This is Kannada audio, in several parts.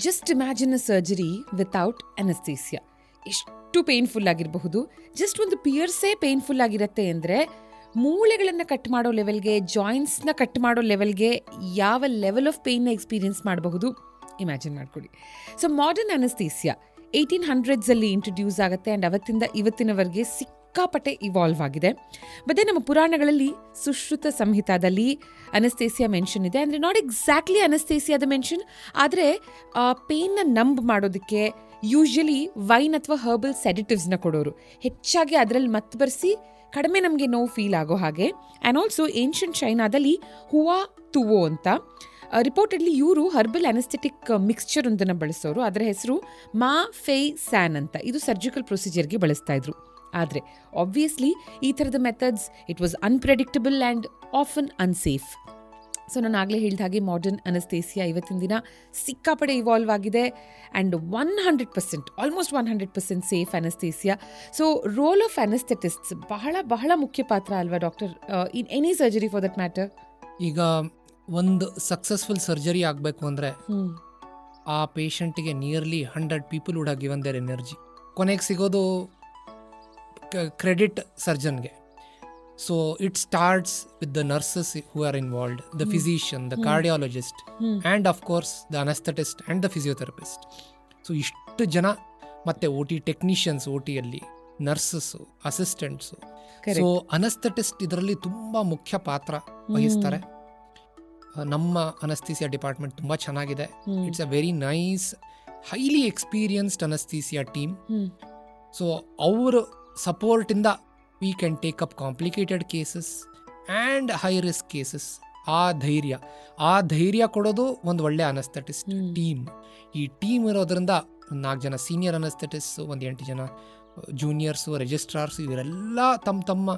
ಜಸ್ಟ್ ಇಮ್ಯಾಜಿನ್ ಅ ಸರ್ಜರಿ ವಿತೌಟ್ ಅನಸ್ತೇಸಿಯಾ. ಎಷ್ಟು ಪೇನ್ಫುಲ್ ಆಗಿರಬಹುದು. ಜಸ್ಟ್ ಒಂದು ಪಿಯರ್ಸೇ ಪೇನ್ಫುಲ್ ಆಗಿರುತ್ತೆ ಅಂದರೆ ಮೂಳೆಗಳನ್ನು ಕಟ್ ಮಾಡೋ ಲೆವೆಲ್ಗೆ, ಜಾಯಿಂಟ್ಸ್ನ ಕಟ್ ಮಾಡೋ ಲೆವೆಲ್ಗೆ ಯಾವ ಲೆವೆಲ್ ಆಫ್ ಪೇನ್ನ ಎಕ್ಸ್ಪೀರಿಯನ್ಸ್ ಮಾಡಬಹುದು ಇಮ್ಯಾಜಿನ್ ಮಾಡ್ಕೊಳ್ಳಿ. ಸೊ ಮಾಡರ್ನ್ ಅನಸ್ತೇಸಿಯಾ 1800s ಇಂಟ್ರೊಡ್ಯೂಸ್ ಆಗುತ್ತೆ ಆ್ಯಂಡ್ ಅವತ್ತಿಂದ ಇವತ್ತಿನವರೆಗೆ ಸಿಕ್ಕಾಪಟ್ಟೆ ಇವಾಲ್ವ್ ಆಗಿದೆ. ಮತ್ತೆ ನಮ್ಮ ಪುರಾಣಗಳಲ್ಲಿ ಸುಶ್ರುತ ಸಂಹಿತಾದಲ್ಲಿ ಅನಸ್ತೇಸಿಯಾ ಮೆನ್ಷನ್ ಇದೆ. ಅಂದರೆ ನಾಟ್ ಎಕ್ಸಾಕ್ಟ್ಲಿ ಅನಸ್ತೇಸಿಯಾದ ಮೆನ್ಷನ್, ಆದರೆ ಪೇನ್ನ ನಂಬ್ ಮಾಡೋದಕ್ಕೆ ಯೂಶ್ವಲಿ ವೈನ್ ಅಥವಾ ಹರ್ಬಲ್ ಸೆಡೆಟಿವ್ಸ್ನ ಕೊಡೋರು. ಹೆಚ್ಚಾಗಿ ಅದರಲ್ಲಿ ಮತ್ತೆ ಬರೆಸಿ ಕಡಿಮೆ ನಮಗೆ ನೋವು ಫೀಲ್ ಆಗೋ ಹಾಗೆ. ಆ್ಯಂಡ್ ಆಲ್ಸೋ ಏನ್ಷಂಟ್ ಚೈನಾದಲ್ಲಿ ಹುವಾ ತುವೋ ಅಂತ ರಿಪೋರ್ಟೆಡ್ಲಿ ಇವರು ಹರ್ಬಲ್ ಅನೆಸ್ಥೆಟಿಕ್ ಮಿಕ್ಸ್ಚರ್ ಒಂದನ್ನು ಬಳಸೋರು. ಅದರ ಹೆಸರು ಮಾ ಫೈ ಸ್ಯಾನ್ ಅಂತ. ಇದು ಸರ್ಜಿಕಲ್ ಪ್ರೊಸೀಜರ್ಗೆ ಬಳಸ್ತಾ ಇದ್ರು. ಆದರೆ ಆಬ್ವಿಯಸ್ಲಿ ಈ ಥರದ methods it was unpredictable and often unsafe. So ನಾನು ಆಗಲೇ ಹೇಳಿದ ಹಾಗೆ ಮಾಡರ್ನ್ ಅನಸ್ತೇಸಿಯಾ ಇವತ್ತಿನ ದಿನ ಸಿಕ್ಕಾಪಡೆ ಇವಾಲ್ವ್ ಆಗಿದೆ and 100% almost 100% safe anaesthesia. So role of anaesthetists ಬಹಳ ಬಹಳ ಮುಖ್ಯ ಪಾತ್ರ ಅಲ್ವಾ doctor, in any surgery for that matter? ಈಗ ಒಂದು ಸಕ್ಸಸ್ಫುಲ್ ಸರ್ಜರಿ ಆಗಬೇಕು ಅಂದರೆ ಆ ಪೇಷಂಟಿಗೆ nearly 100 people would have given their energy. ಕೊನೆಗೆ ಸಿಗೋದು ಕ್ರೆಡಿಟ್ ಸರ್ಜನ್ಗೆ. So it starts with the nurses who are involved, the physician, the cardiologist, and of course the anesthetist and the physiotherapist. So ಇಷ್ಟು ಜನ ಮತ್ತೆ OT ಟೆಕ್ನಿಷಿಯನ್ಸ್, OTಯಲ್ಲಿ ನರ್ಸಸ್ಸು, ಅಸಿಸ್ಟೆಂಟ್ಸು. ಸೊ ಅನಸ್ಥೆಟಿಸ್ಟ್ ಇದರಲ್ಲಿ ತುಂಬ ಮುಖ್ಯ ಪಾತ್ರ ವಹಿಸ್ತಾರೆ. ನಮ್ಮ ಅನಸ್ಥೀಸಿಯಾ ಡಿಪಾರ್ಟ್ಮೆಂಟ್ ತುಂಬ ಚೆನ್ನಾಗಿದೆ. It's a very nice highly experienced ಅನಸ್ಥೀಸಿಯಾ team. So ಅವ್ರ ಸಪೋರ್ಟಿಂದ we can take up complicated cases and high risk cases. ಆ ಧೈರ್ಯ ಕೊಡೋದು ಒಂದು ಒಳ್ಳೆ ಅನಸ್ಥೆಟಿಸ್ಟ್ ಟೀಮ್. ಈ ಟೀಮ್ ಇರೋದ್ರಿಂದ 4 ಜನ ಸೀನಿಯರ್ ಅನಸ್ಥೆಟಿಸ್ಟ್, 8 ಜನ ಜೂನಿಯರ್ಸು, ರಿಜಿಸ್ಟ್ರಾರ್ಸ್, ಇವರೆಲ್ಲ ತಮ್ಮ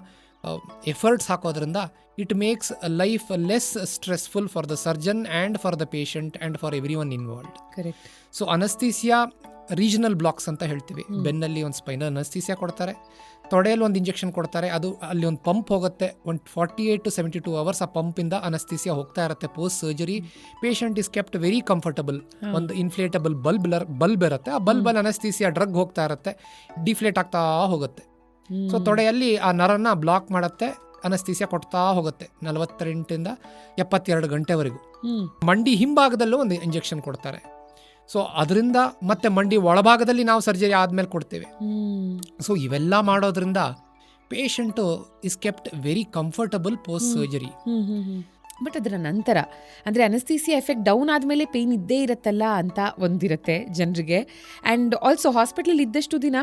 ಎಫರ್ಟ್ಸ್ ಹಾಕೋದ್ರಿಂದ it makes life less stressful for the surgeon and for the patient and for every one involved. Correct. So ಅನಸ್ಥೀಸಿಯಾ regional blocks ಅಂತ ಹೇಳ್ತೀವಿ. ಬೆನ್ನಲ್ಲಿ ಒಂದು ಸ್ಪೈನಲ್ ಅನಸ್ಥೀಸಿಯಾ ಕೊಡ್ತಾರೆ, ತೊಡೆಯಲ್ಲಿ ಒಂದು ಇಂಜೆಕ್ಷನ್ ಕೊಡ್ತಾರೆ, ಅದು ಅಲ್ಲಿ ಒಂದು ಪಂಪ್ ಹೋಗುತ್ತೆ. 48 to 72 hours ಆ ಪಂಪಿಂದ ಅನಸ್ಥೀಸಿಯಾ ಹೋಗ್ತಾ ಇರುತ್ತೆ. Post surgery patient is kept very comfortable. ಒಂದು ಇನ್ಫ್ಲೇಟಬಲ್ ಬಲ್ಬ್ ಇರುತ್ತೆ, ಆ ಬಲ್ಬಲ್ಲಿ ಅನಸ್ಥೀಸಿಯಾ ಡ್ರಗ್ ಹೋಗ್ತಾ ಇರುತ್ತೆ, ಡಿಫ್ಲೇಟ್ ಆಗ್ತಾ ಹೋಗುತ್ತೆ. ಸೊ ತೊಡೆಯಲ್ಲಿ ಆ ನರನ್ನ ಬ್ಲಾಕ್ ಮಾಡುತ್ತೆ, ಅನಸ್ಥೀಸಿಯಾ ಕೊಡ್ತಾ ಹೋಗುತ್ತೆ 48 to 72 ಗಂಟೆವರೆಗೂ. ಮಂಡಿ ಹಿಂಭಾಗದಲ್ಲೂ ಒಂದು ಇಂಜೆಕ್ಷನ್ ಕೊಡ್ತಾರೆ. ಸೊ ಅದರಿಂದ ಮತ್ತೆ ಮಂಡಿ ಒಳಭಾಗದಲ್ಲಿ ನಾವು ಸರ್ಜರಿ ಆದ್ಮೇಲೆ ಕೊಡ್ತೇವೆ. ಸೊ ಇವೆಲ್ಲ ಮಾಡೋದ್ರಿಂದ patient is kept very comfortable post surgery. But ಅದರ ನಂತರ ಅಂದರೆ ಅನಸ್ಥೀಸಿಯಾ ಎಫೆಕ್ಟ್ ಡೌನ್ ಆದಮೇಲೆ ಪೇಯ್ನ್ ಇದ್ದೇ ಇರುತ್ತಲ್ಲ ಅಂತ ಒಂದಿರುತ್ತೆ ಜನರಿಗೆ. ಆ್ಯಂಡ್ ಆಲ್ಸೋ ಹಾಸ್ಪಿಟ್ಲಲ್ಲಿ ಇದ್ದಷ್ಟು ದಿನ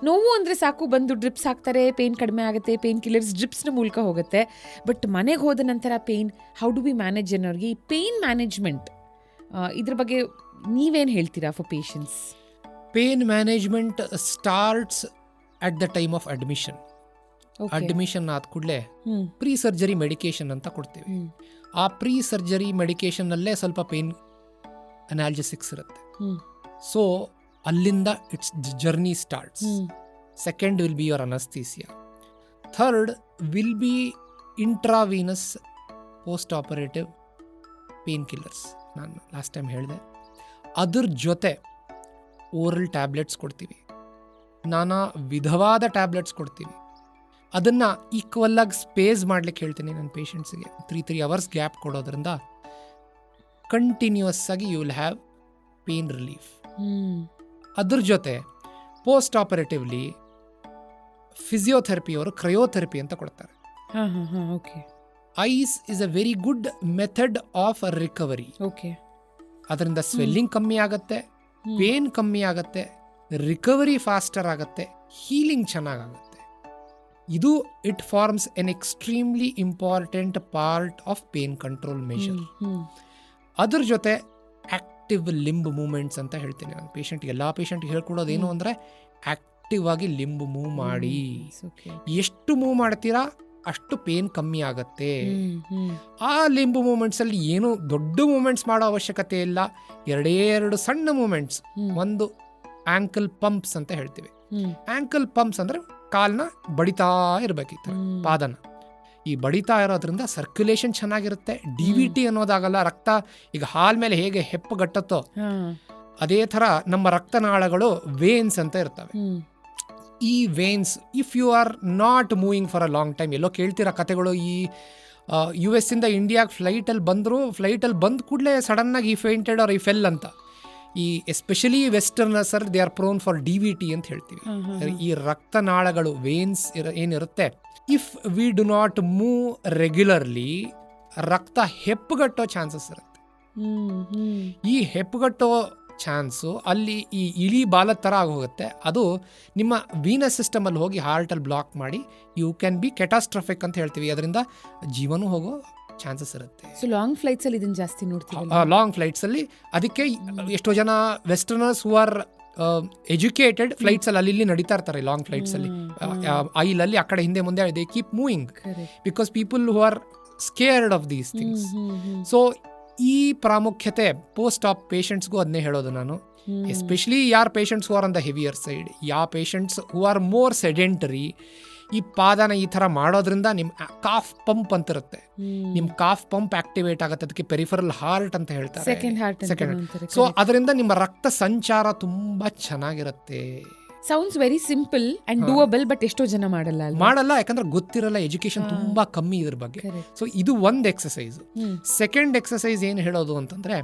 ನೋವು ಅಂದರೆ ಸಾಕು, ಬಂದು ಡ್ರಿಪ್ಸ್ ಹಾಕ್ತಾರೆ, ಪೇಯ್ನ್ ಕಡಿಮೆ ಆಗುತ್ತೆ, ಪೇಯ್ನ್ ಕಿಲ್ಲರ್ಸ್ ಡ್ರಿಪ್ಸ್ನ ಮೂಲಕ ಹೋಗುತ್ತೆ. ಬಟ್ ಮನೆಗೆ ಹೋದ ನಂತರ pain how do be manage ಅನ್ನೋರಿಗೆ ಈ ಪೇಯ್ನ್ ಮ್ಯಾನೇಜ್ಮೆಂಟ್ ಇದ್ರ ಬಗ್ಗೆ ನೀವೇನು ಹೇಳ್ತೀರಾ for patients? Pain management starts at the time of admission. Admission ಆದ ಕೂಡಲೇ ಪ್ರೀ ಸರ್ಜರಿ ಮೆಡಿಕೇಶನ್ ಅಂತ ಕೊಡ್ತೀವಿ. ಆ ಪ್ರೀ ಸರ್ಜರಿ ಮೆಡಿಕೇಶನ್ನಲ್ಲೇ ಸ್ವಲ್ಪ ಪೇನ್ ಅನಾಲ್ಜೆಸಿಕ್ಸ್ ಇರುತ್ತೆ. ಸೊ ಅಲ್ಲಿಂದ it's journey starts. Second will be your anaesthesia. Third will be intravenous post operative pain killers. ನಾನು ಲಾಸ್ಟ್ ಟೈಮ್ ಹೇಳಿದೆ. ಅದ್ರ ಜೊತೆ ಓರಲ್ ಟ್ಯಾಬ್ಲೆಟ್ಸ್ ಕೊಡ್ತೀವಿ, ನಾನಾ ವಿಧವಾದ ಟ್ಯಾಬ್ಲೆಟ್ಸ್ ಕೊಡ್ತೀವಿ. ಅದನ್ನು ಈಕ್ವಲ್ಲಾಗಿ ಸ್ಪೇಸ್ ಮಾಡ್ಲಿಕ್ಕೆ ಹೇಳ್ತೀನಿ ನನ್ನ ಪೇಷಂಟ್ಸಿಗೆ. 3 hours ಗ್ಯಾಪ್ ಕೊಡೋದ್ರಿಂದ ಕಂಟಿನ್ಯೂಸ್ ಆಗಿ you will have pain relief. ಅದ್ರ ಜೊತೆ ಪೋಸ್ಟ್ ಆಪರೇಟಿವ್ಲಿ ಫಿಸಿಯೋಥೆರಪಿಯವರು ಕ್ರಯೋಥೆರಪಿ ಅಂತ ಕೊಡ್ತಾರೆ. Ice is a very good method of recovery. ಅದರಿಂದ ಸ್ವೆಲ್ಲಿಂಗ್ ಕಮ್ಮಿ ಆಗುತ್ತೆ, ಪೇನ್ ಕಮ್ಮಿ ಆಗುತ್ತೆ, ರಿಕವರಿ ಫಾಸ್ಟರ್ ಆಗುತ್ತೆ, ಹೀಲಿಂಗ್ ಚೆನ್ನಾಗಾಗುತ್ತೆ. ಇದು it forms an extremely important part of pain control measure. ಅದ್ರ ಜೊತೆ ಆಕ್ಟಿವ್ ಲಿಂಬ್ ಮೂವ್ಮೆಂಟ್ಸ್ ಅಂತ ಹೇಳ್ತೀನಿ ನಾನು ಪೇಷಂಟ್ಗೆ. ಎಲ್ಲ ಪೇಷಂಟ್ಗೆ ಹೇಳ್ಕೊಡೋದೇನು ಅಂದರೆ ಆಕ್ಟಿವ್ ಆಗಿ ಲಿಂಬ್ ಮೂವ್ ಮಾಡಿ. ಎಷ್ಟು ಮೂವ್ ಮಾಡ್ತೀರಾ ಅಷ್ಟು ಪೇನ್ ಕಮ್ಮಿ ಆಗತ್ತೆ. ಆ ಲಿಂಬು ಮೂಮೆಂಟ್ಸ್ ಅಲ್ಲಿ ಏನು ದೊಡ್ಡ ಮೂಮೆಂಟ್ಸ್ ಮಾಡೋ ಅವಶ್ಯಕತೆ ಇಲ್ಲ. 2 ಸಣ್ಣ ಮೂಮೆಂಟ್ಸ್. ಒಂದು ಆಂಕಲ್ ಪಂಪ್ಸ್ ಅಂತ ಹೇಳ್ತೀವಿ. ಆಂಕಲ್ ಪಂಪ್ಸ್ ಅಂದ್ರೆ ಕಾಲ್ನ ಬಡಿತಾ ಇರ್ಬೇಕಿತ್ತು, ಪಾದನ. ಈ ಬಡಿತಾ ಇರೋದ್ರಿಂದ ಸರ್ಕ್ಯುಲೇಷನ್ ಚೆನ್ನಾಗಿರುತ್ತೆ. DVT ಅನ್ನೋದಾಗಲ್ಲ. ರಕ್ತ ಈಗ ಹಾಲ್ ಮೇಲೆ ಹೇಗೆ ಹೆಪ್ಪುಗಟ್ಟತ್ತೋ ಅದೇ ಥರ ನಮ್ಮ ರಕ್ತನಾಳಗಳು ವೇನ್ಸ್ ಅಂತ ಇರ್ತವೆ. ಈ veins if you are not moving for a long time, ಎಲ್ಲೋ ಕೇಳ್ತಿರೋ ಕತೆಗಳು, ಈ US ಇಂದ ಇಂಡಿಯಾಗೆ ಫ್ಲೈಟಲ್ಲಿ ಬಂದ ಕೂಡಲೇ ಸಡನ್ನಾಗಿ ಈ ಫೇಂಟೆಡ್ ಆರ್ ಈ ಫೆಲ್ ಅಂತ. ಈ especially westerners they are prone for DVT ಅಂತ ಹೇಳ್ತೀವಿ. ಈ ರಕ್ತನಾಳಗಳು ವೇನ್ಸ್ ಏನಿರುತ್ತೆ, if we do not move regularly ರಕ್ತ ಹೆಪ್ಪುಗಟ್ಟೋ ಚಾನ್ಸಸ್ ಇರುತ್ತೆ. ಈ ಹೆಪ್ಪುಗಟ್ಟೋ ಚಾನ್ಸು ಅಲ್ಲಿ ಈ ಇಳಿ ಬಾಲದ ಥರ ಆಗೋಗುತ್ತೆ. ಅದು ನಿಮ್ಮ ವೀನಸ್ ಸಿಸ್ಟಮಲ್ಲಿ ಹೋಗಿ ಹಾರ್ಟಲ್ಲಿ ಬ್ಲಾಕ್ ಮಾಡಿ ಯು ಕ್ಯಾನ್ ಬಿ ಕೆಟಾಸ್ಟ್ರಫಿಕ್ ಅಂತ ಹೇಳ್ತೀವಿ. ಅದರಿಂದ ಜೀವನೂ ಹೋಗೋ ಚಾನ್ಸಸ್ ಇರುತ್ತೆ. ಸೊ ಲಾಂಗ್ ಫ್ಲೈಟ್ಸಲ್ಲಿ ಇದನ್ನು ಜಾಸ್ತಿ ನೋಡ್ತೀವಿ. ಲಾಂಗ್ ಫ್ಲೈಟ್ಸಲ್ಲಿ ಅದಕ್ಕೆ ಎಷ್ಟೋ ಜನ ವೆಸ್ಟರ್ನರ್ಸ್ ಹೂ ಆರ್ ಎಜುಕೇಟೆಡ್ ಫ್ಲೈಟ್ಸಲ್ಲಿ ಅಲ್ಲಿ ನಡೀತಾ ಇರ್ತಾರೆ. ಲಾಂಗ್ ಫ್ಲೈಟ್ಸಲ್ಲಿ ಐಲಲ್ಲಿ ಆ ಕಡೆ ಹಿಂದೆ ಮುಂದೆ they keep moving because people who are scared of these things. So ಈ ಪ್ರಾಮುಖ್ಯತೆ ಪೋಸ್ಟ್ ಆಪ್ ಪೇಷಂಟ್ಸ್ಗೂ ಅದನ್ನೇ ಹೇಳೋದು ನಾನು. ಎಸ್ಪೆಷಲಿ ಯಾರ್ patients who are on the heavier side, ಯಾವ patients who are more sedentary, ಈ ಪಾದನ ಈ ಥರ ಮಾಡೋದ್ರಿಂದ ನಿಮ್ಮ ಕಾಫ್ ಪಂಪ್ ಅಂತ ಇರುತ್ತೆ, ನಿಮ್ಮ ಕಾಫ್ ಪಂಪ್ ಆಕ್ಟಿವೇಟ್ ಆಗುತ್ತೆ. ಅದಕ್ಕೆ ಪೆರಿಫರಲ್ ಹಾರ್ಟ್ ಅಂತ ಹೇಳ್ತಾರೆ, ಸೆಕೆಂಡ್. ಸೊ ಅದರಿಂದ ನಿಮ್ಮ ರಕ್ತ ಸಂಚಾರ ತುಂಬಾ ಚೆನ್ನಾಗಿರುತ್ತೆ. Sounds very simple and doable, but ಎಷ್ಟೋ ಜನ ಮಾಡಲ್ಲ, ಯಾಕಂದ್ರೆ ಗೊತ್ತಿರಲ್ಲ, ಎಜುಕೇಶನ್ ತುಂಬಾ ಕಮ್ಮಿ ಇದ್ರ ಬಗ್ಗೆ. ಸೊ ಇದು ಒಂದು ಎಕ್ಸಸೈಸ್. ಸೆಕೆಂಡ್ ಎಕ್ಸಸೈಸ್ ಏನು ಹೇಳೋದು ಅಂತಂದ್ರೆ,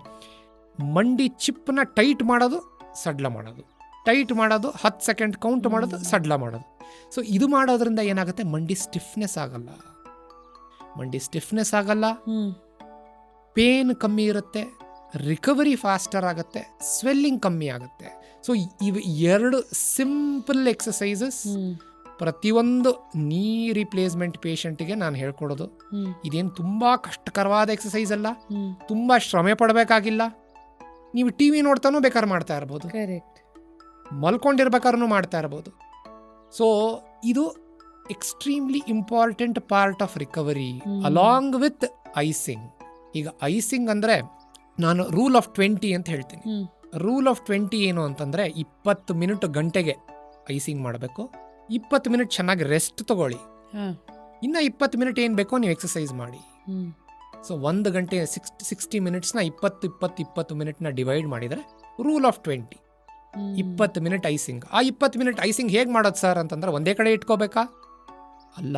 ಮಂಡಿ ಚಿಪ್ನ ಟೈಟ್ ಮಾಡೋದು, ಸಡ್ಲ ಮಾಡೋದು, ಟೈಟ್ ಮಾಡೋದು, 10 ಸೆಕೆಂಡ್ ಕೌಂಟ್ ಮಾಡೋದು, ಸಡ್ಲ ಮಾಡೋದು. ಸೊ ಇದು ಮಾಡೋದ್ರಿಂದ ಏನಾಗುತ್ತೆ, ಮಂಡಿ ಸ್ಟಿಫ್ನೆಸ್ ಆಗಲ್ಲ, ಪೇನ್ ಕಮ್ಮಿ ಇರುತ್ತೆ, ರಿಕವರಿ ಫಾಸ್ಟರ್ ಆಗುತ್ತೆ, ಸ್ವೆಲ್ಲಿಂಗ್ ಕಮ್ಮಿ ಆಗುತ್ತೆ. ಸೊ ಇವು 2 ಸಿಂಪಲ್ ಎಕ್ಸಸೈಸಸ್ ಪ್ರತಿಯೊಂದು ನೀ ರಿಪ್ಲೇಸ್ಮೆಂಟ್ ಪೇಷಂಟಿಗೆ ನಾನು ಹೇಳ್ಕೊಡೋದು. ಇದೇನು ತುಂಬಾ ಕಷ್ಟಕರವಾದ ಎಕ್ಸಸೈಸ್ ಅಲ್ಲ, ತುಂಬಾ ಶ್ರಮೆ ಪಡಬೇಕಾಗಿಲ್ಲ. ನೀವು TV ನೋಡ್ತಾನೂ ಬೇಕಾದ್ರೆ ಮಾಡ್ತಾ ಇರ್ಬೋದು, ಮಲ್ಕೊಂಡಿರ್ಬೇಕಾದ್ರೂ ಮಾಡ್ತಾ ಇರ್ಬೋದು. ಸೊ ಇದು extremely important part of recovery along with icing. ಈಗ ಐಸಿಂಗ್ ಅಂದರೆ ನಾನು ರೂಲ್ ಆಫ್ 20 ಅಂತ ಹೇಳ್ತೀನಿ. ರೂಲ್ ಆಫ್ 20 ಏನು ಅಂತಂದರೆ, 20 ಮಿನಿಟ್ ಗಂಟೆಗೆ ಐಸಿಂಗ್ ಮಾಡಬೇಕು, 20 ಮಿನಿಟ್ ಚೆನ್ನಾಗಿ ರೆಸ್ಟ್ ತಗೊಳ್ಳಿ, ಇನ್ನು 20 ಮಿನಿಟ್ ಏನು ಬೇಕೋ ನೀವು ಎಕ್ಸಸೈಸ್ ಮಾಡಿ. ಸೊ 1 ಗಂಟೆ 60 ಮಿನಿಟ್ಸ್ನ 20 ಮಿನಿಟ್ನ ಡಿವೈಡ್ ಮಾಡಿದರೆ ರೂಲ್ ಆಫ್ 20, 20 ಮಿನಿಟ್ ಐಸಿಂಗ್. ಆ 20 ಮಿನಿಟ್ ಐಸಿಂಗ್ ಹೇಗೆ ಮಾಡೋದು ಸರ್ ಅಂತಂದ್ರೆ, ಒಂದೇ ಕಡೆ ಇಟ್ಕೋಬೇಕಾ? ಅಲ್ಲ,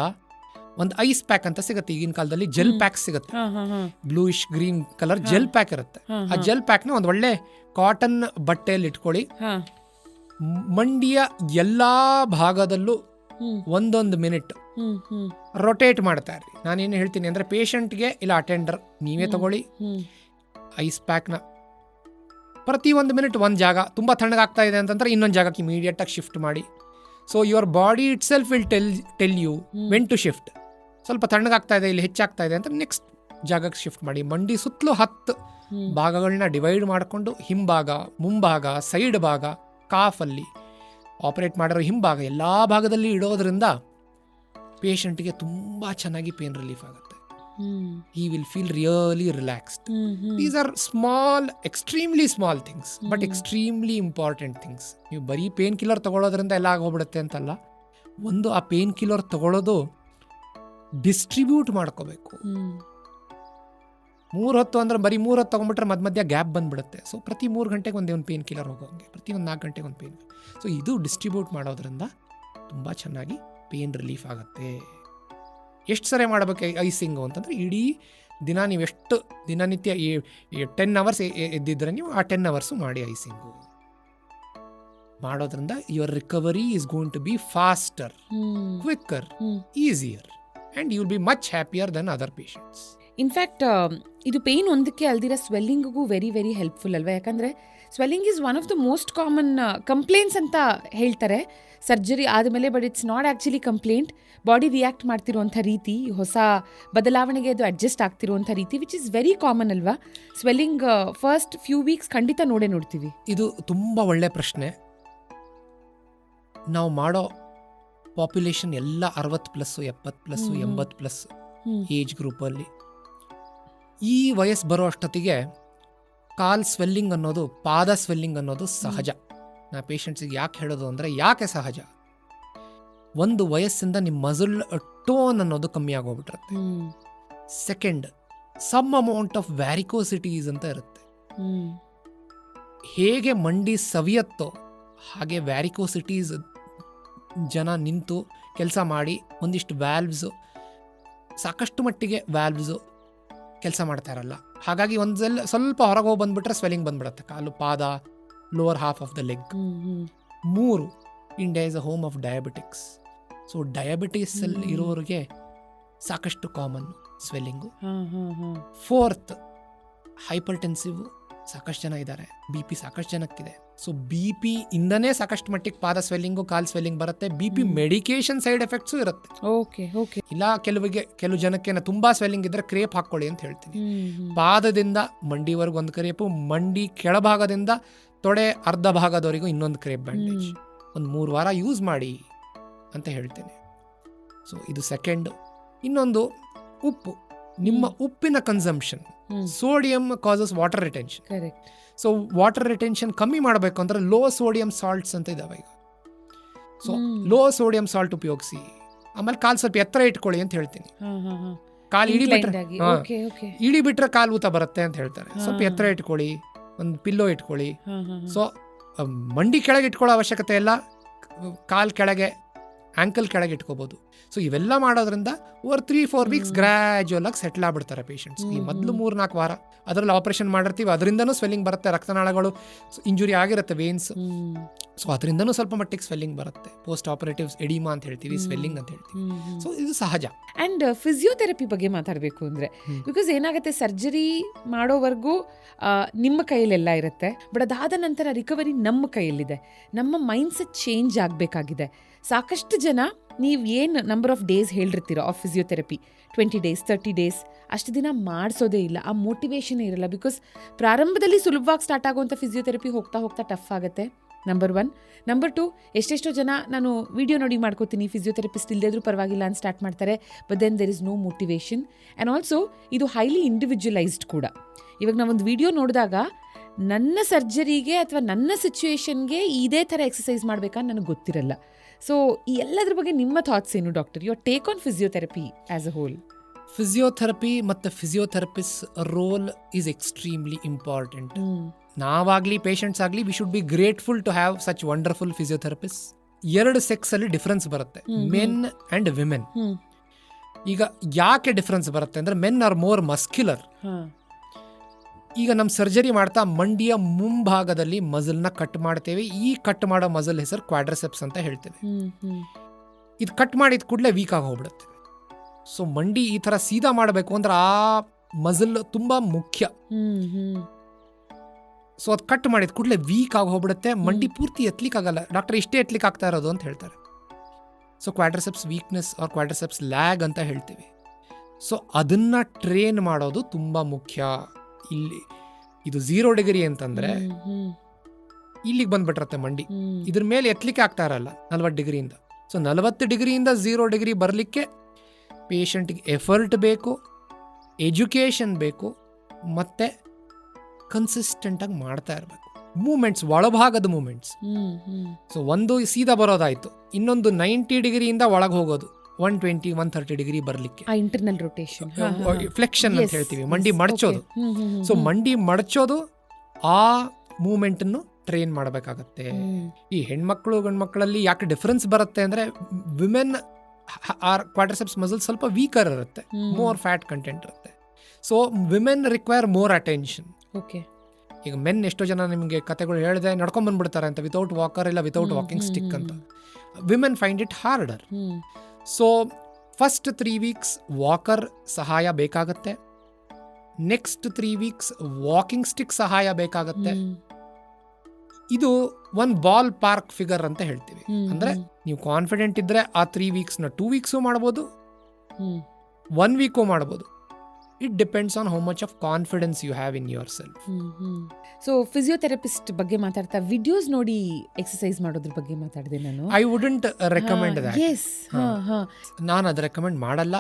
ಒಂದು ಐಸ್ ಪ್ಯಾಕ್ ಅಂತ ಸಿಗುತ್ತೆ. ಈಗಿನ ಕಾಲದಲ್ಲಿ ಜೆಲ್ ಪ್ಯಾಕ್ ಸಿಗುತ್ತೆ, bluish green colour gel pack ಇರುತ್ತೆ. ಆ ಜೆಲ್ ಪ್ಯಾಕ್ನ ಒಂದು ಒಳ್ಳೆ ಕಾಟನ್ ಬಟ್ಟೆಯಲ್ಲಿ ಇಟ್ಕೊಳ್ಳಿ. ಮಂಡಿಯ ಎಲ್ಲಾ ಭಾಗದಲ್ಲೂ 1 ಮಿನಿಟ್ ರೊಟೇಟ್ ಮಾಡ್ತಾ ಇರಿ. ನಾನೇನು ಹೇಳ್ತೀನಿ ಅಂದ್ರೆ, ಪೇಷಂಟ್ಗೆ ಇಲ್ಲ ಅಟೆಂಡರ್ ನೀವೇ ತಗೊಳ್ಳಿ ಐಸ್ ಪ್ಯಾಕ್ನ. ಪ್ರತಿ 1 ಮಿನಿಟ್ ಒಂದು ಜಾಗ ತುಂಬ ತಣ್ಣಗಾಗ್ತಾ ಇದೆ ಅಂತಂದ್ರೆ ಇನ್ನೊಂದು ಜಾಗಕ್ಕೆ ಇಮಿಡಿಯೇಟ್ ಆಗಿ ಶಿಫ್ಟ್ ಮಾಡಿ. So your body itself will tell you when to shift. ಸ್ವಲ್ಪ ತಣ್ಣಗಾಗ್ತಾ ಇದೆ, ಇಲ್ಲಿ ಹೆಚ್ಚಾಗ್ತಾ ಇದೆ ಅಂತ ನೆಕ್ಸ್ಟ್ ಜಾಗಕ್ಕೆ ಶಿಫ್ಟ್ ಮಾಡಿ. ಮಂಡಿ ಸುತ್ತಲೂ 10 ಭಾಗಗಳನ್ನ ಡಿವೈಡ್ ಮಾಡಿಕೊಂಡು, ಹಿಂಭಾಗ, ಮುಂಭಾಗ, ಸೈಡ್ ಭಾಗ, ಕಾಫಲ್ಲಿ ಆಪರೇಟ್ ಮಾಡಿರೋ ಹಿಂಭಾಗ ಎಲ್ಲ ಭಾಗದಲ್ಲಿ ಇಡೋದ್ರಿಂದ ಪೇಷಂಟ್ಗೆ ತುಂಬ ಚೆನ್ನಾಗಿ ಪೇನ್ ರಿಲೀಫ್ ಆಗುತ್ತೆ. he will feel really relaxed. These are small, extremely small things, but extremely important things. ನೀವು ಬರೀ ಪೇನ್ ಕಿಲ್ಲರ್ ತಗೊಳ್ಳೋದ್ರಿಂದ ಎಲ್ಲ ಆಗೋಗ್ಬಿಡುತ್ತೆ ಅಂತಲ್ಲ. ಒಂದು ಆ ಪೇನ್ ಕಿಲ್ಲರ್ ತಗೊಳ್ಳೋದು ಡಿಸ್ಟ್ರಿಬ್ಯೂಟ್ ಮಾಡ್ಕೋಬೇಕು. 3 ಹೊತ್ತು ಅಂದ್ರೆ ಬರೀ 3 ಹೊತ್ತು ತಗೊಂಡ್ಬಿಟ್ರೆ ಮಧ್ಯ ಗ್ಯಾಪ್ ಬಂದ್ಬಿಡುತ್ತೆ. ಸೊ ಪ್ರತಿ 3 ಗಂಟೆಗೆ ಒಂದು ಪೇನ್ ಕಿಲ್ಲರ್ ಹೋಗೋಂಗೆ, ಪ್ರತಿ 1 4 ಗಂಟೆಗೆ ಒಂದು ಪೇನ್. ಸೊ ಇದು ಡಿಸ್ಟ್ರಿಬ್ಯೂಟ್ ಮಾಡೋದ್ರಿಂದ ತುಂಬ ಚೆನ್ನಾಗಿ ಪೇನ್ ರಿಲೀಫ್ ಆಗುತ್ತೆ. ಎಷ್ಟು ಸರಿ ಮಾಡಬೇಕು ಐಸಿಂಗು ಅಂತಂದರೆ, ಇಡೀ ದಿನ ನೀವು ಎಷ್ಟು ದಿನನಿತ್ಯ 10 ಅವರ್ಸ್ ಎದ್ದಿದ್ರೆ ನೀವು ಆ 10 ಅವರ್ಸು ಮಾಡಿ ಐಸಿಂಗು. ಮಾಡೋದ್ರಿಂದ your recovery is going to be faster, quicker, easier, and you will be much happier than other patients. In fact ಇದು ಪೇಯ್ನ್ ಒಂದಕ್ಕೆ ಅಲ್ದಿರ ಸ್ವೆಲ್ಲಿಂಗಿಗೂ ವೆರಿ ವೆರಿ ಹೆಲ್ಪ್ಫುಲ್ ಅಲ್ವಾ? ಯಾಕಂದರೆ swelling is one of the most common complaints ಅಂತ ಹೇಳ್ತಾರೆ ಸರ್ಜರಿ ಆದಮೇಲೆ. But it's not actually complaint. Body react ಮಾಡ್ತಿರುವಂಥ ರೀತಿ, ಹೊಸ ಬದಲಾವಣೆಗೆ ಅದು ಅಡ್ಜಸ್ಟ್ ಆಗ್ತಿರುವಂಥ ರೀತಿ, ವಿಚ್ ಇಸ್ ವೆರಿ ಕಾಮನ್ ಅಲ್ವಾ? ಸ್ವೆಲ್ಲಿಂಗ್ ಫಸ್ಟ್ ಫ್ಯೂ ವೀಕ್ಸ್ ಖಂಡಿತ ನೋಡ್ತೀವಿ. ಇದು ತುಂಬ ಒಳ್ಳೆ ಪ್ರಶ್ನೆ. ನಾವು ಮಾಡೋ ಪಾಪ್ಯುಲೇಷನ್ ಎಲ್ಲ 60+, 70+, 80+ ಏಜ್ ಗ್ರೂಪಲ್ಲಿ. ಈ ವಯಸ್ಸು ಬರೋ ಅಷ್ಟೊತ್ತಿಗೆ ಕಾಲ್ ಸ್ವೆಲ್ಲಿಂಗ್ ಅನ್ನೋದು, ಪಾದ ಸ್ವೆಲ್ಲಿಂಗ್ ಅನ್ನೋದು ಸಹಜ. ನಾ ಪೇಷಂಟ್ಸಿಗೆ ಯಾಕೆ ಹೇಳೋದು ಅಂದರೆ, ಯಾಕೆ ಸಹಜ? ಒಂದು ವಯಸ್ಸಿಂದ ನಿಮ್ಮ ಮಸಲ್ ಟೋನ್ ಅನ್ನೋದು ಕಮ್ಮಿ ಆಗೋಗ್ಬಿಟ್ಟಿರುತ್ತೆ. ಸೆಕೆಂಡ್, ಸಮ್ ಅಮೌಂಟ್ ಆಫ್ ವ್ಯಾರಿಕೋಸಿಟೀಸ್ ಅಂತ ಇರುತ್ತೆ. ಹೇಗೆ ಮಂಡಿ ಸವಿಯತ್ತೋ ಹಾಗೆ ವ್ಯಾರಿಕೋಸಿಟೀಸ್ ಜನ ನಿಂತು ಕೆಲಸ ಮಾಡಿ ಒಂದಿಷ್ಟು ವ್ಯಾಲ್ವ್ಸು ಸಾಕಷ್ಟು ಮಟ್ಟಿಗೆ ವ್ಯಾಲ್ವ್ಸು ಕೆಲಸ ಮಾಡ್ತಾ ಇರಲ್ಲ. ಹಾಗಾಗಿ ಒಂದ್ಸಲ ಸ್ವಲ್ಪ ಹೊರಗೆ ಹೋಗಿ ಬಂದ್ಬಿಟ್ರೆ ಸ್ವೆಲ್ಲಿಂಗ್ ಬಂದ್ಬಿಡುತ್ತೆ, ಕಾಲು, ಪಾದ, lower half of the leg. 3, India is a home of diabetics. So ಡಯಾಬಿಟಿಸಲ್ಲಿ ಇರೋರಿಗೆ ಸಾಕಷ್ಟು ಕಾಮನ್ ಸ್ವೆಲ್ಲಿಂಗು. 4th, ಹೈಪರ್ಟೆನ್ಸಿವ್ ಸಾಕಷ್ಟು ಜನ ಇದ್ದಾರೆ, ಬಿ ಪಿ ಸಾಕಷ್ಟು ಜನಕ್ಕಿದೆ. ಸೊ ಬಿ ಪಿ ಇಂದನೇ ಸಾಕಷ್ಟು ಮಟ್ಟಿಗೆ ಪಾದ ಸ್ವೆಲ್ಲಿಂಗು, ಕಾಲ್ ಸ್ವೆಲ್ಲಿಂಗ್ ಬರುತ್ತೆ. B P medication side effects ಇರುತ್ತೆ. ಇಲ್ಲ ಕೆಲವು ಜನಕ್ಕೆ ತುಂಬಾ ಸ್ವೆಲ್ಲಿಂಗ್ ಇದ್ರೆ ಕ್ರೇಪ್ ಹಾಕೊಳ್ಳಿ ಅಂತ ಹೇಳ್ತೀನಿ. ಪಾದದಿಂದ ಮಂಡಿವರೆಗೂ ಒಂದು ಕ್ರೇಪು, ಮಂಡಿ ಕೆಳಭಾಗದಿಂದ ತೊಡೆ ಅರ್ಧ ಭಾಗದವರೆಗೂ ಇನ್ನೊಂದು ಕ್ರೇಪ್ ಬ್ಯಾಂಡೇಜ್, ಒಂದು 3 ವಾರ ಯೂಸ್ ಮಾಡಿ ಅಂತ ಹೇಳ್ತೇನೆ. ಸೊ ಇದು ಸೆಕೆಂಡ್. ಇನ್ನೊಂದು ಉಪ್ಪು, ನಿಮ್ಮ ಉಪ್ಪಿನ consumption. Sodium causes water retention. So water retention ಕಮ್ಮಿ ಮಾಡಬೇಕು ಅಂದ್ರೆ ಲೋ ಸೋಡಿಯಂ ಸಾಲ್ಟ್ಸ್ ಅಂತ ಇದಾವೆ ಈಗ. ಸೊ ಲೋ ಸೋಡಿಯಂ ಸಾಲ್ಟ್ ಉಪಯೋಗಿಸಿ. ಆಮೇಲೆ ಕಾಲು ಸ್ವಲ್ಪ ಎತ್ತರ ಇಟ್ಕೊಳ್ಳಿ ಅಂತ ಹೇಳ್ತೀನಿ. ಕಾಲು ಇಳಿ ಬಿಟ್ರೆ ಕಾಲು ಊತ ಬರುತ್ತೆ ಅಂತ ಹೇಳ್ತಾರೆ. ಸ್ವಲ್ಪ ಎತ್ತರ ಇಟ್ಕೊಳ್ಳಿ, ಒಂದು ಪಿಲ್ಲೋ ಇಟ್ಕೊಳ್ಳಿ. ಸೊ ಮಂಡಿ ಕೆಳಗೆ ಇಟ್ಕೊಳ್ಳೋ ಅವಶ್ಯಕತೆ ಇಲ್ಲ, ಕಾಲು ಕೆಳಗೆ, ಆ್ಯಂಕಲ್ ಕೆಳಗೆ ಇಟ್ಕೋಬಹುದು. ಸೊ ಇವೆಲ್ಲ ಮಾಡೋದ್ರಿಂದ ಓವರ್ 3-4 ವೀಕ್ಸ್ ಗ್ರ್ಯಾಜುವಲ್ ಆಗಿ ಸೆಟ್ಲ್ ಆಗ್ಬಿಡ್ತಾರೆ ಪೇಷಂಟ್ಸ್. ಈ ಮೊದಲು 3-4 ವಾರ ಅದರಲ್ಲಿ ಆಪರೇಷನ್ ಮಾಡಿರ್ತೀವಿ, ಅದರಿಂದನೂ ಸ್ವೆಲ್ಲಿಂಗ್ ಬರುತ್ತೆ, ರಕ್ತನಾಳಗಳು ಇಂಜುರಿ ಆಗಿರುತ್ತೆ, ವೇನ್ಸ್. ಸೊ ಅದರಿಂದನೂ ಸ್ವಲ್ಪ ಮಟ್ಟಿಗೆ ಸ್ವೆಲ್ಲಿಂಗ್ ಬರುತ್ತೆ. ಪೋಸ್ಟ್ ಆಪರೇಟಿವ್ ಎಡಿಮಾ ಅಂತ ಹೇಳ್ತೀವಿ, ಸ್ವೆಲ್ಲಿಂಗ್ ಅಂತ ಹೇಳ್ತೀವಿ. ಸೊ ಇದು ಸಹಜ. ಆ್ಯಂಡ್ ಫಿಸಿಯೋಥೆರಪಿ ಬಗ್ಗೆ ಮಾತಾಡಬೇಕು ಅಂದರೆ, ಬಿಕಾಸ್ ಏನಾಗುತ್ತೆ, ಸರ್ಜರಿ ಮಾಡೋವರೆಗೂ ನಿಮ್ಮ ಕೈಯಲ್ಲೆಲ್ಲ ಇರುತ್ತೆ, ಬಟ್ ಅದಾದ ನಂತರ ರಿಕವರಿ ನಮ್ಮ ಕೈಯಲ್ಲಿದೆ. ನಮ್ಮ ಮೈಂಡ್ಸೆಟ್ ಚೇಂಜ್ ಆಗಬೇಕಾಗಿದೆ. ಸಾಕಷ್ಟು ಜನ ನೀವು ಏನು ನಂಬರ್ ಆಫ್ ಡೇಸ್ ಹೇಳಿರ್ತೀರೋ ಆಫ್ ಫಿಸಿಯೋಥೆರಪಿ, 20 days 30 days, ಅಷ್ಟು ದಿನ ಮಾಡಿಸೋದೇ ಇಲ್ಲ. ಆ ಮೋಟಿವೇಶನ್ ಇರಲ್ಲ. ಬಿಕಾಸ್ ಪ್ರಾರಂಭದಲ್ಲಿ ಸುಲಭವಾಗಿ ಸ್ಟಾರ್ಟ್ ಆಗುವಂಥ ಫಿಸಿಯೋಥೆರಪಿ ಹೋಗ್ತಾ ಹೋಗ್ತಾ ಟಫ್ ಆಗುತ್ತೆ. ನಂಬರ್ 1. ನಂಬರ್ 2, ಎಷ್ಟೆಷ್ಟೋ ಜನ ನಾನು ವಿಡಿಯೋ ನೋಡಿ ಮಾಡ್ಕೋತೀನಿ, ಫಿಸಿಯೋಥೆರಪಿಸ್ಟ್ ಇಲ್ಲದೇ ಪರವಾಗಿಲ್ಲ ಅಂತ ಸ್ಟಾರ್ಟ್ ಮಾಡ್ತಾರೆ. But then there is no motivation. And also ಇದು ಹೈಲಿ ಇಂಡಿವಿಜುವಲೈಸ್ಡ್ ಕೂಡ. ಇವಾಗ ನಾವೊಂದು ವಿಡಿಯೋ ನೋಡಿದಾಗ ನನ್ನ ಸರ್ಜರಿಗೆ ಅಥವಾ ನನ್ನ ಸಿಚುವೇಶನ್ಗೆ ಇದೇ ಥರ ಎಕ್ಸಸೈಸ್ ಮಾಡಬೇಕಾ ನನಗೆ ಗೊತ್ತಿರಲ್ಲ. ಸೊ ಈ ಎಲ್ಲದ್ರ ಬಗ್ಗೆ ನಿಮ್ಮ ಥಾಟ್ಸ್ ಏನು doctor? Your take on physiotherapy as a whole. Physiotherapy ಮತ್ತು physiotherapist role is extremely important. ನಾವಾಗಲಿ ಪೇಷಂಟ್ಸ್ ಆಗಲಿ, we should be grateful to have such wonderful physiotherapist. 2 sex ಅಲ್ಲಿ ಡಿಫ್ರೆನ್ಸ್ ಬರುತ್ತೆ, ಮೆನ್ ಆ್ಯಂಡ್ ವಿಮೆನ್. ಈಗ ಯಾಕೆ ಡಿಫ್ರೆನ್ಸ್ ಬರುತ್ತೆ ಅಂದರೆ, ಮೆನ್ ಆರ್ ಮೋರ್ ಮಸ್ಕ್ಯುಲರ್. ಈಗ ನಮ್ಮ ಸರ್ಜರಿ ಮಾಡ್ತಾ ಮಂಡಿಯ ಮುಂಭಾಗದಲ್ಲಿ ಮಸಲ್ನ ಕಟ್ ಮಾಡ್ತೇವೆ. ಈ ಕಟ್ ಮಾಡೋ ಮಸಲ್ ಹೆಸರು ಕ್ವಾಡ್ರಿಸೆಪ್ಸ್ ಅಂತ ಹೇಳ್ತೇವೆ. ಇದು ಕಟ್ ಮಾಡಿದ ಕೂಡಲೇ ವೀಕ್ ಆಗಿ ಹೋಗ್ಬಿಡುತ್ತೆ. ಸೊ ಮಂಡಿ ಈ ಥರ ಸೀದಾ ಮಾಡಬೇಕು ಅಂದ್ರೆ ಆ ಮಸಲ್ ತುಂಬ ಮುಖ್ಯ. ಸೊ ಅದು ಕಟ್ ಮಾಡಿದ ಕೂಡಲೇ ವೀಕ್ ಆಗಿ ಹೋಗ್ಬಿಡುತ್ತೆ, ಮಂಡಿ ಪೂರ್ತಿ ಎತ್ತಲಿಕ್ಕಾಗಲ್ಲ. ಡಾಕ್ಟರ್ ಇಷ್ಟೇ ಎತ್ತಲಿಕ್ಕೆ ಆಗ್ತಾ ಇರೋದು ಅಂತ ಹೇಳ್ತಾರೆ. ಸೊ ಕ್ವಾಡ್ರಿಸೆಪ್ಸ್ ವೀಕ್ನೆಸ್ ಆರ್ ಕ್ವಾಡ್ರಿಸೆಪ್ಸ್ ಲ್ಯಾಗ್ ಅಂತ ಹೇಳ್ತೀವಿ. ಸೊ ಅದನ್ನು ಟ್ರೈನ್ ಮಾಡೋದು ತುಂಬ ಮುಖ್ಯ. ಇಲ್ಲಿ ಇದು 0 ಡಿಗ್ರಿ ಅಂತಂದ್ರೆ ಇಲ್ಲಿಗೆ ಬಂದ್ಬಿಟ್ಟಿರುತ್ತೆ ಮಂಡಿ, ಇದ್ರ ಮೇಲೆ ಎತ್ತಲಿಕ್ಕೆ ಆಗ್ತಾ ಇರಲ್ಲ 40 ಡಿಗ್ರಿಯಿಂದ. ಸೊ 40 ಡಿಗ್ರಿಯಿಂದ 0 ಡಿಗ್ರಿ ಬರಲಿಕ್ಕೆ ಪೇಷಂಟ್ಗೆ ಎಫರ್ಟ್ ಬೇಕು, ಎಜುಕೇಷನ್ ಬೇಕು, ಮತ್ತೆ ಕನ್ಸಿಸ್ಟೆಂಟಾಗಿ ಮಾಡ್ತಾ ಇರಬೇಕು. Moments, ಒಳಭಾಗದ moments. ಸೊ ಒಂದು ಸೀದಾ ಬರೋದಾಯ್ತು, ಇನ್ನೊಂದು 90 ಡಿಗ್ರಿಯಿಂದ ಒಳಗೆ ಹೋಗೋದು, 120-130 ಡಿಗ್ರಿ ಬರಲಿಕ್ಕೆ ಇಂಟರ್ನಲ್ ರೊಟೇಷನ್, ಫ್ಲೆಕ್ಷನ್ ಅಂತ ಹೇಳ್ತೀವಿ, ಮಂಡಿ ಮಡಚೋದು. ಸೊ ಮಂಡಿ ಮಡಚೋದು, ಆ ಮೂಮೆಂಟ್ ಅನ್ನು ಟ್ರೈನ್ ಮಾಡಬೇಕಾಗತ್ತೆ. ಈ ಹೆಣ್ಮಕ್ಳು ಗಂಡ್ಮಕ್ಳಲ್ಲಿ ಯಾಕೆ ಡಿಫರೆನ್ಸ್ ಬರುತ್ತೆ ಅಂದ್ರೆ, ವಿಮೆನ್ ಆರ್ ಕ್ವಾಡ್ರಿಸೆಪ್ಸ್ ಮಸಲ್ ಸ್ವಲ್ಪ ವೀಕರ್ ಇರುತ್ತೆ, ಮೋರ್ ಫ್ಯಾಟ್ ಕಂಟೆಂಟ್ ಇರುತ್ತೆ. So women require more attention. ಈಗ ಮೆನ್ ಎಷ್ಟೋ ಜನ ನಿಮಗೆ ಕತೆಗಳು ಹೇಳಿದೆ ನಡ್ಕೊಂಡ್ ಬಂದ್ಬಿಡ್ತಾರೆ ಅಂತ, ವಿತೌಟ್ ವಾಕರ್ ಇಲ್ಲ ವಿತೌಟ್ ವಾಕಿಂಗ್ ಸ್ಟಿಕ್ ಅಂತ. Women find it order. So first 3 weeks walker ಸಹಾಯ ಬೇಕಾಗತ್ತೆ, ನೆಕ್ಸ್ಟ್ 3 ವೀಕ್ಸ್ ವಾಕಿಂಗ್ ಸ್ಟಿಕ್ ಸಹಾಯ ಬೇಕಾಗತ್ತೆ. ಇದು ಒಂದು ಬಾಲ್ ಪಾರ್ಕ್ ಫಿಗರ್ ಅಂತ ಹೇಳ್ತೀವಿ. ಅಂದ್ರೆ ನೀವು ಕಾನ್ಫಿಡೆಂಟ್ ಇದ್ರೆ ಆ 3 ವೀಕ್ಸ್ನ 2 ವೀಕ್ಸು ಮಾಡ್ಬೋದು, 1 ವೀಕು ಮಾಡ್ಬೋದು. It depends on how much of confidence you have in yourself. So physiotherapist ಬಗ್ಗೆ ಮಾತಾಡ್ತಾ ವಿಡಿಯೋಸ್ ನೋಡಿ ಎಕ್ಸರ್ಸೈಸ್ ಮಾಡೋದ್ರ ಬಗ್ಗೆ ಮಾತಾಡಿದೆ ನಾನು. I wouldn't recommend that. ನಾನು ಅದು ರೆಕಮೆಂಡ್ ಮಾಡಲ್ಲ.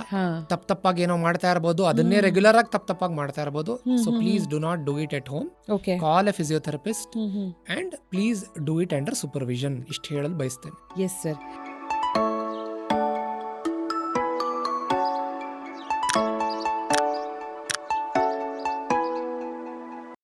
ತಪ್ಪಾಗಿ ಏನೋ ಮಾಡ್ತಾ ಇರಬಹುದು, ಅದನ್ನೇ ರೆಗ್ಯುಲರ್ ಆಗಿ ತಪ್ಪಾಗಿ ಮಾಡ್ತಾ ಇರಬಹುದು. So please do not do it at home. Call A physiotherapist and please do it under supervision. ಇಷ್ಟು ಹೇಳಲು ಬಯಸ್ತೇನೆ. Yes sir.